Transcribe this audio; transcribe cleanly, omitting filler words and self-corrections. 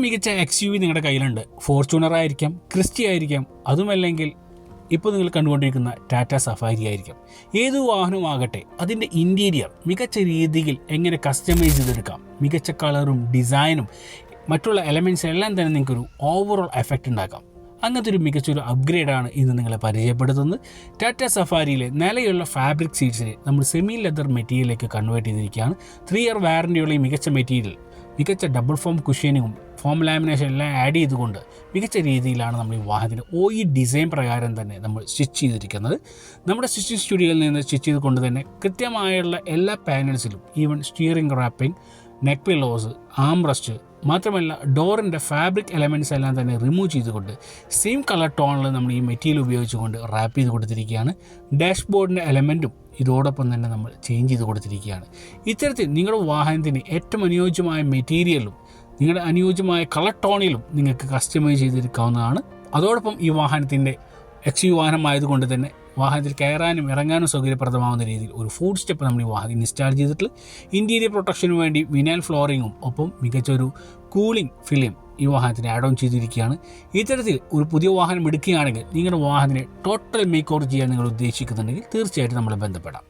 മികച്ച XUV നിങ്ങളുടെ കയ്യിലുണ്ട്. ഫോർച്യൂണർ ആയിരിക്കാം, ക്രിസ്റ്റി ആയിരിക്കാം, അതുമല്ലെങ്കിൽ ഇപ്പോൾ നിങ്ങൾ കണ്ടുകൊണ്ടിരിക്കുന്ന ടാറ്റ സഫാരി ആയിരിക്കാം. ഏത് വാഹനമാകട്ടെ അതിൻ്റെ ഇൻറ്റീരിയർ മികച്ച രീതിയിൽ എങ്ങനെ കസ്റ്റമൈസ് ചെയ്തെടുക്കാം, മികച്ച കളറും ഡിസൈനും മറ്റുള്ള എലമെൻറ്റ്സ് എല്ലാം തന്നെ നിങ്ങൾക്കൊരു ഓവറോൾ എഫക്റ്റ് ഉണ്ടാക്കാം. അങ്ങനത്തെ ഒരു മികച്ചൊരു അപ്ഗ്രേഡാണ് ഇന്ന് നിങ്ങളെ പരിചയപ്പെടുത്തുന്നത്. ടാറ്റ സഫാരിയിലെ നിലയുള്ള ഫാബ്രിക് സീറ്റ്സിനെ നമ്മൾ സെമി ലെതർ മെറ്റീരിയലിലേക്ക് കൺവേർട്ട് ചെയ്തിരിക്കുകയാണ്. 3 ഇയർ വാറൻറ്റിയുള്ള ഈ മികച്ച മെറ്റീരിയൽ മികച്ച ഡബിൾ ഫോം കുഷ്യനിങ്ങും ഫോം ലാമിനേഷൻ എല്ലാം ആഡ് ചെയ്തുകൊണ്ട് മികച്ച രീതിയിലാണ് നമ്മൾ ഈ വാഹനത്തിൻ്റെ OE ഡിസൈൻ പ്രകാരം തന്നെ നമ്മൾ സ്റ്റിച്ച് ചെയ്തിരിക്കുന്നത്. നമ്മുടെ സ്റ്റിച്ചിങ് സ്റ്റുഡിയോയിൽ നിന്ന് സ്റ്റിച്ച് ചെയ്തുകൊണ്ട് തന്നെ കൃത്യമായുള്ള എല്ലാ പാനൽസിലും even steering wrapping, neck pillows, armrest, മാത്രമല്ല ഡോറിൻ്റെ ഫാബ്രിക് എലമെൻറ്റ്സ് എല്ലാം തന്നെ റിമൂവ് ചെയ്തുകൊണ്ട് സെയിം കളർ ടോണിൽ നമ്മൾ ഈ മെറ്റീരിയൽ ഉപയോഗിച്ചുകൊണ്ട് റാപ്പ് ചെയ്ത് കൊടുത്തിരിക്കുകയാണ്. ഡാഷ്ബോർഡിൻ്റെ എലമെൻറ്റും ഇതോടൊപ്പം തന്നെ നമ്മൾ ചേഞ്ച് ചെയ്ത് കൊടുത്തിരിക്കുകയാണ്. ഇത്തരത്തിൽ നിങ്ങളുടെ വാഹനത്തിന് ഏറ്റവും അനുയോജ്യമായ മെറ്റീരിയലും നിങ്ങളുടെ അനുയോജ്യമായ കളർ ടോണിലും നിങ്ങൾക്ക് കസ്റ്റമൈസ് ചെയ്തെടുക്കാവുന്നതാണ്. അതോടൊപ്പം ഈ വാഹനത്തിൻ്റെ XUV വാഹനമായതുകൊണ്ട് തന്നെ വാഹനത്തിൽ കയറാനും ഇറങ്ങാനും സൗകര്യപ്രദമാകുന്ന രീതിയിൽ ഒരു ഫുഡ് സ്റ്റെപ്പ് നമ്മൾ ഈ വാഹനം ഇൻസ്റ്റാൾ ചെയ്തിട്ടുള്ള ഇൻറ്റീരിയർ പ്രൊട്ടക്ഷന് വേണ്ടി വിനൈൽ ഫ്ലോറിങ്ങും ഒപ്പം മികച്ചൊരു കൂളിംഗ് ഫിലിം ഈ വാഹനത്തിന് ആഡ് ഓൺ ചെയ്തിരിക്കുകയാണ്. ഇത്തരത്തിൽ ഒരു പുതിയ വാഹനം എടുക്കുകയാണെങ്കിൽ നിങ്ങളുടെ വാഹനത്തിനെ ടോട്ടൽ മേക്ക് ഓവർ ചെയ്യാൻ നിങ്ങൾ ഉദ്ദേശിക്കുന്നുണ്ടെങ്കിൽ തീർച്ചയായിട്ടും നമ്മളെ ബന്ധപ്പെടാം.